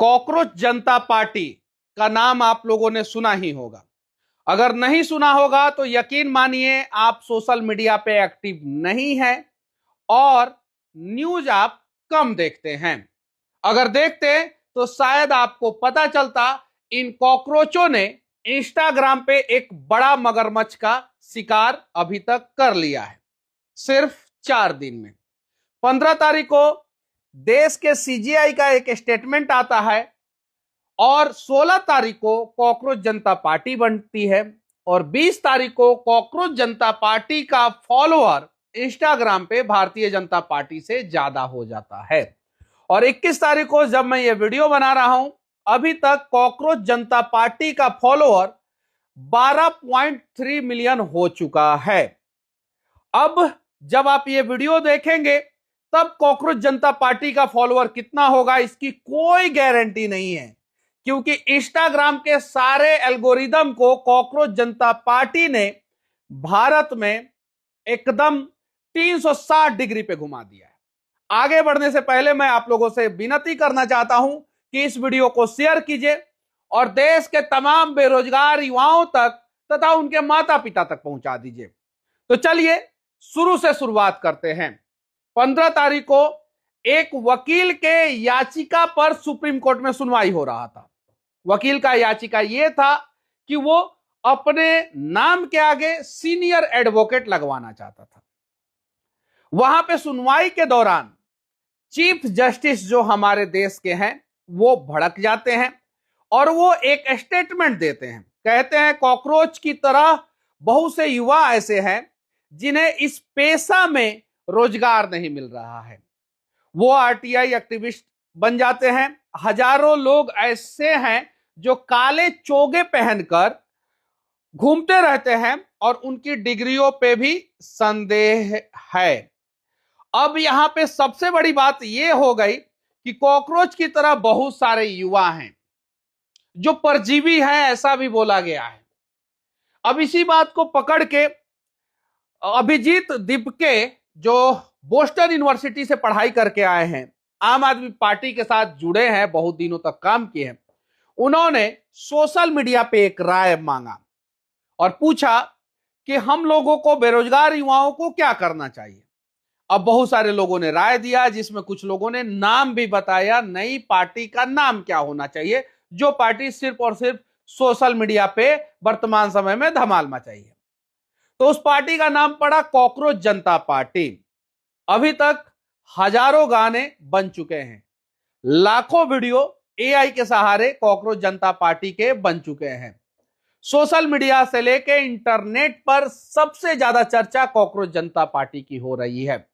Cockroach जनता party का नाम आप लोगों ने सुना ही होगा। अगर नहीं सुना होगा तो यकीन मानिए आप सोशल मीडिया पे एक्टिव नहीं हैं और न्यूज आप कम देखते हैं। अगर देखते तो शायद आपको पता चलता इन कॉकरोचों ने इंस्टाग्राम पे एक बड़ा मगरमच्छ का शिकार अभी तक कर लिया है, सिर्फ 4 दिन में। 15 तारीख को देश के सीजीआई का एक स्टेटमेंट आता है और 16 तारीख को कॉकरोच जनता पार्टी बनती है और 20 तारीख को कॉकरोच जनता पार्टी का फॉलोअर इंस्टाग्राम पे भारतीय जनता पार्टी से ज्यादा हो जाता है। और 21 तारीख को जब मैं ये वीडियो बना रहा हूं, अभी तक कॉकरोच जनता पार्टी का फॉलोअर 12.3 मिलियन हो चुका है। अब जब आप ये वीडियो देखेंगे तब कॉकरोच जनता पार्टी का फॉलोअर कितना होगा इसकी कोई गारंटी नहीं है, क्योंकि इंस्टाग्राम के सारे एल्गोरिदम को कॉकरोच जनता पार्टी ने भारत में एकदम 360 डिग्री पे घुमा दिया है। आगे बढ़ने से पहले मैं आप लोगों से विनती करना चाहता हूं कि इस वीडियो को शेयर कीजिए और देश के तमाम बेरोजगार युवाओं तक तथा उनके माता पिता तक पहुंचा दीजिए। तो चलिए शुरू से शुरुआत करते हैं। 15 तारीख को एक वकील के याचिका पर सुप्रीम कोर्ट में सुनवाई हो रहा था। वकील का याचिका यह था कि वो अपने नाम के आगे सीनियर एडवोकेट लगवाना चाहता था। वहां पे सुनवाई के दौरान चीफ जस्टिस जो हमारे देश के हैं वो भड़क जाते हैं और वो एक स्टेटमेंट देते हैं। कहते हैं कॉकरोच की तरह बहुत से युवा ऐसे हैं जिन्हें इस पेशा में रोजगार नहीं मिल रहा है। वो आरटीआई एक्टिविस्ट बन जाते हैं। हजारों लोग ऐसे हैं जो काले चोगे पहनकर घूमते रहते हैं और उनकी डिग्रियों पे भी संदेह है। अब यहां पे सबसे बड़ी बात यह हो गई कि कॉकरोच की तरह बहुत सारे युवा हैं जो परजीवी हैं, ऐसा भी बोला गया है। अब इसी बात को पकड़ के अभिजीत दिपके जो बोस्टन यूनिवर्सिटी से पढ़ाई करके आए हैं, आम आदमी पार्टी के साथ जुड़े हैं, बहुत दिनों तक काम किए हैं, उन्होंने सोशल मीडिया पे एक राय मांगा और पूछा कि हम लोगों को, बेरोजगार युवाओं को क्या करना चाहिए। अब बहुत सारे लोगों ने राय दिया, जिसमें कुछ लोगों ने नाम भी बताया, नई पार्टी का नाम क्या होना चाहिए, जो पार्टी सिर्फ और सिर्फ सोशल मीडिया पे वर्तमान समय में धमाल मचाई है। तो उस पार्टी का नाम पड़ा कॉकरोच जनता पार्टी। अभी तक हजारों गाने बन चुके हैं, लाखों वीडियो एआई के सहारे कॉकरोच जनता पार्टी के बन चुके हैं। सोशल मीडिया से लेके इंटरनेट पर सबसे ज्यादा चर्चा कॉकरोच जनता पार्टी की हो रही है।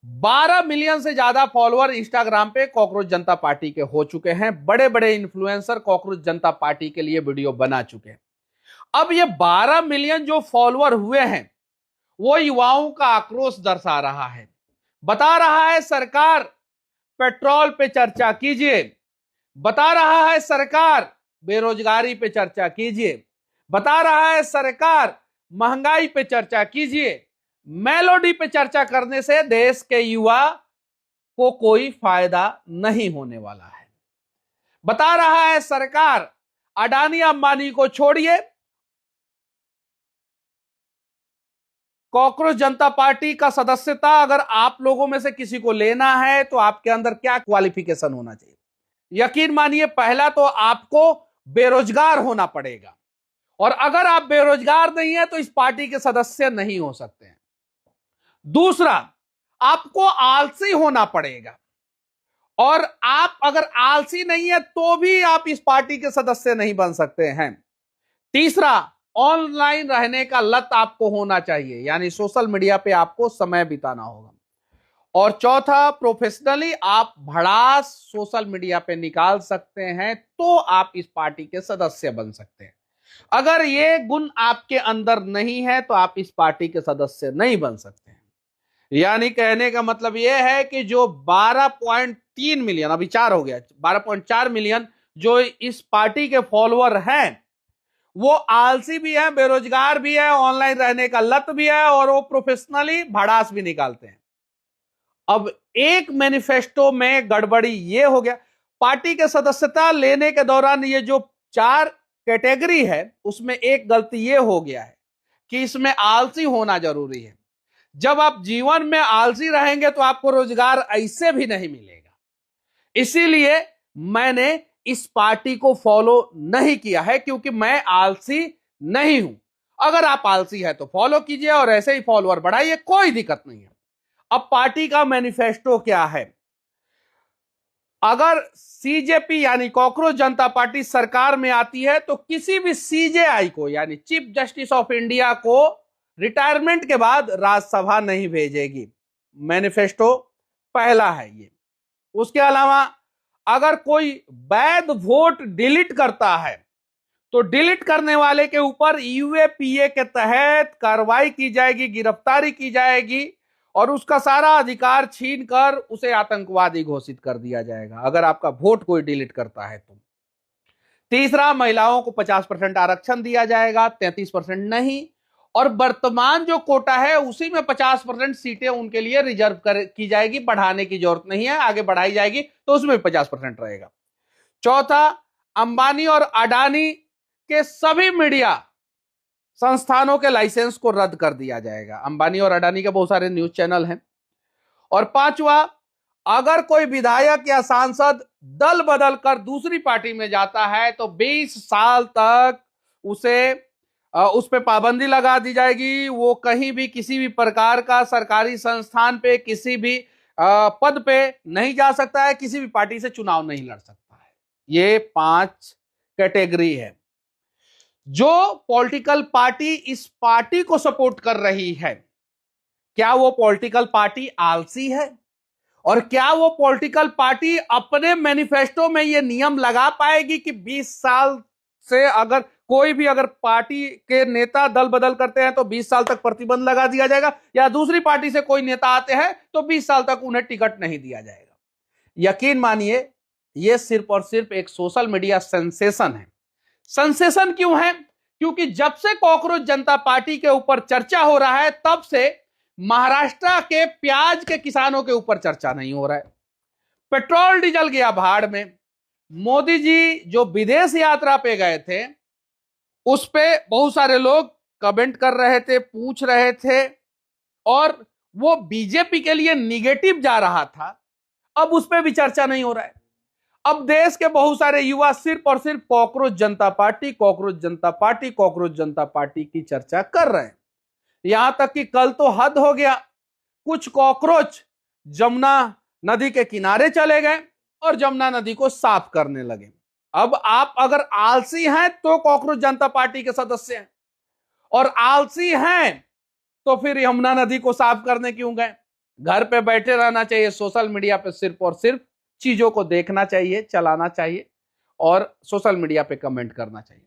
12 मिलियन से ज्यादा फॉलोअर इंस्टाग्राम पे कॉकरोच जनता पार्टी के हो चुके हैं। बड़े बड़े इन्फ्लुएंसर कॉकरोच जनता पार्टी के लिए वीडियो बना चुके हैं। अब ये 12 मिलियन जो फॉलोअर हुए हैं वो युवाओं का आक्रोश दर्शा रहा है। बता रहा है सरकार पेट्रोल पे चर्चा कीजिए, बता रहा है सरकार बेरोजगारी पे चर्चा कीजिए, बता रहा है सरकार महंगाई पे चर्चा कीजिए। मेलोडी पे चर्चा करने से देश के युवा को कोई फायदा नहीं होने वाला है। बता रहा है सरकार अडानी अंबानी को छोड़िए, कॉकरोच जनता पार्टी का सदस्यता अगर आप लोगों में से किसी को लेना है तो आपके अंदर क्या क्वालिफिकेशन होना चाहिए। यकीन मानिए, पहला तो आपको बेरोजगार होना पड़ेगा और अगर आप बेरोजगार नहीं है तो इस पार्टी के सदस्य नहीं हो सकते हैं। दूसरा, आपको आलसी होना पड़ेगा और आप अगर आलसी नहीं है तो भी आप इस पार्टी के सदस्य नहीं बन सकते हैं। तीसरा, ऑनलाइन रहने का लत आपको होना चाहिए, यानी सोशल मीडिया पे आपको समय बिताना होगा। और चौथा, प्रोफेशनली आप भड़ास सोशल मीडिया पे निकाल सकते हैं तो आप इस पार्टी के सदस्य बन सकते हैं। अगर ये गुण आपके अंदर नहीं है तो आप इस पार्टी के सदस्य नहीं बन सकते हैं। यानी कहने का मतलब यह है कि जो 12.3 मिलियन, अभी 4 हो गया, 12.4 मिलियन जो इस पार्टी के फॉलोअर हैं वो आलसी भी है, बेरोजगार भी है, ऑनलाइन रहने का लत भी है और वो प्रोफेशनली भड़ास भी निकालते हैं। अब एक मैनिफेस्टो में गड़बड़ी ये हो गया, पार्टी के सदस्यता लेने के दौरान ये जो 4 कैटेगरी है उसमें एक गलती ये हो गया है कि इसमें आलसी होना जरूरी है। जब आप जीवन में आलसी रहेंगे तो आपको रोजगार ऐसे भी नहीं मिलेगा। इसीलिए मैंने इस पार्टी को फॉलो नहीं किया है, क्योंकि मैं आलसी नहीं हूं। अगर आप आलसी है तो फॉलो कीजिए और ऐसे ही फॉलोअर बढ़ाइए, कोई दिक्कत नहीं है। अब पार्टी का मैनिफेस्टो क्या है? अगर सीजेपी यानी कॉकरोच जनता पार्टी सरकार में आती है तो किसी भी सीजेआई को यानी चीफ जस्टिस ऑफ इंडिया को रिटायरमेंट के बाद राज्यसभा नहीं भेजेगी। मैनिफेस्टो पहला है ये। उसके अलावा अगर कोई वैध वोट डिलीट करता है तो डिलीट करने वाले के ऊपर यूएपीए के तहत कार्रवाई की जाएगी, गिरफ्तारी की जाएगी और उसका सारा अधिकार छीनकर उसे आतंकवादी घोषित कर दिया जाएगा अगर आपका वोट कोई डिलीट करता है तो। तीसरा, महिलाओं को 50% आरक्षण दिया जाएगा, 33% नहीं। और वर्तमान जो कोटा है उसी में 50% सीटें उनके लिए रिजर्व की जाएगी, बढ़ाने की जरूरत नहीं है, आगे बढ़ाई जाएगी तो उसमें 50% रहेगा। चौथा, अंबानी और अडानी के सभी मीडिया संस्थानों के लाइसेंस को रद्द कर दिया जाएगा। अंबानी और अडानी के बहुत सारे न्यूज चैनल हैं। और पांचवा, अगर कोई विधायक या सांसद दल बदल कर दूसरी पार्टी में जाता है तो 20 साल तक उस पे पाबंदी लगा दी जाएगी। वो कहीं भी किसी भी प्रकार का सरकारी संस्थान पे किसी भी पद पे नहीं जा सकता है, किसी भी पार्टी से चुनाव नहीं लड़ सकता है। ये 5 कैटेगरी है। जो पॉलिटिकल पार्टी इस पार्टी को सपोर्ट कर रही है, क्या वो पॉलिटिकल पार्टी आलसी है? और क्या वो पॉलिटिकल पार्टी अपने मैनिफेस्टो में ये नियम लगा पाएगी कि 20 साल से अगर कोई भी अगर पार्टी के नेता दल बदल करते हैं तो 20 साल तक प्रतिबंध लगा दिया जाएगा, या दूसरी पार्टी से कोई नेता आते हैं तो 20 साल तक उन्हें टिकट नहीं दिया जाएगा? यकीन मानिए, ये सिर्फ और सिर्फ एक सोशल मीडिया सेंसेशन है। सेंसेशन क्यों है? क्योंकि जब से कॉकरोच जनता पार्टी के ऊपर चर्चा हो रहा है तब से महाराष्ट्र के प्याज के किसानों के ऊपर चर्चा नहीं हो रहा है। पेट्रोल डीजल गया भाड़ में। मोदी जी जो विदेश यात्रा पे गए थे उस पे बहुत सारे लोग कमेंट कर रहे थे, पूछ रहे थे, और वो बीजेपी के लिए निगेटिव जा रहा था। अब उस पे भी चर्चा नहीं हो रहा है। अब देश के बहुत सारे युवा सिर्फ और सिर्फ कॉकरोच जनता पार्टी, कॉकरोच जनता पार्टी, कॉकरोच जनता पार्टी की चर्चा कर रहे हैं। यहां तक कि कल तो हद हो गया, कुछ कॉकरोच जमुना नदी के किनारे चले गए और जमुना नदी को साफ करने लगे। अब आप अगर आलसी हैं तो कॉकरोच जनता पार्टी के सदस्य हैं, और आलसी हैं तो फिर यमुना नदी को साफ करने क्यों गए? घर पे बैठे रहना चाहिए, सोशल मीडिया पे सिर्फ और सिर्फ चीजों को देखना चाहिए, चलाना चाहिए और सोशल मीडिया पे कमेंट करना चाहिए।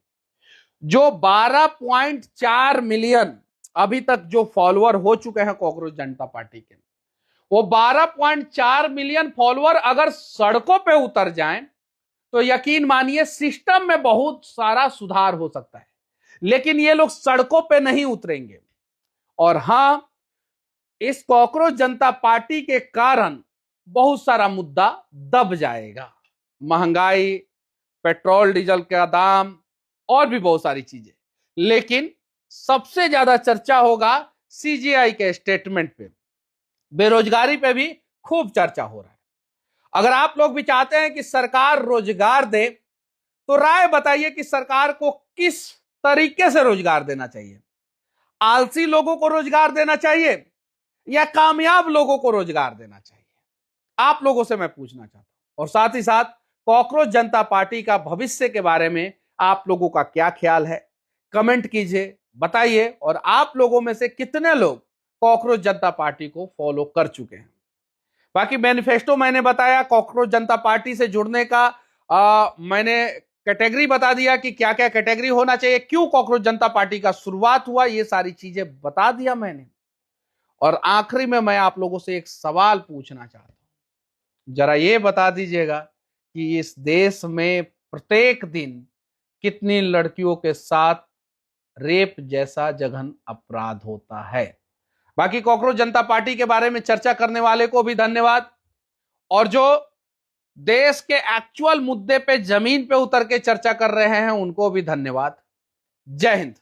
जो 12.4 मिलियन अभी तक जो फॉलोअर हो चुके हैं कॉकरोच जनता पार्टी के, वो 12.4 मिलियन फॉलोअर अगर सड़कों पे उतर जाएं तो यकीन मानिए सिस्टम में बहुत सारा सुधार हो सकता है। लेकिन ये लोग सड़कों पे नहीं उतरेंगे। और हां, इस कॉकरोच जनता पार्टी के कारण बहुत सारा मुद्दा दब जाएगा। महंगाई, पेट्रोल डीजल का दाम और भी बहुत सारी चीजें। लेकिन सबसे ज्यादा चर्चा होगा सीजीआई के स्टेटमेंट पे। बेरोजगारी पे भी खूब चर्चा हो रहा है। अगर आप लोग भी चाहते हैं कि सरकार रोजगार दे तो राय बताइए कि सरकार को किस तरीके से रोजगार देना चाहिए। आलसी लोगों को रोजगार देना चाहिए या कामयाब लोगों को रोजगार देना चाहिए? आप लोगों से मैं पूछना चाहता हूं। और साथ ही साथ कॉकरोच जनता पार्टी का भविष्य के बारे में आप लोगों का क्या ख्याल है, कमेंट कीजिए, बताइए। और आप लोगों में से कितने लोग कॉकरोच जनता पार्टी को फॉलो कर चुके हैं? बाकी मैनिफेस्टो मैंने बताया, कॉकरोच जनता पार्टी से जुड़ने का मैंने कैटेगरी बता दिया कि क्या क्या कैटेगरी होना चाहिए, क्यों कॉकरोच जनता पार्टी का शुरुआत हुआ, ये सारी चीजें बता दिया मैंने। और आखिरी में मैं आप लोगों से एक सवाल पूछना चाहता हूं, जरा ये बता दीजिएगा कि इस देश में प्रत्येक दिन कितनी लड़कियों के साथ रेप जैसा जघन अपराध होता है? बाकी कॉकरोच जनता पार्टी के बारे में चर्चा करने वाले को भी धन्यवाद। और जो देश के एक्चुअल मुद्दे पे जमीन पे उतर के चर्चा कर रहे हैं, उनको भी धन्यवाद। जय हिंद।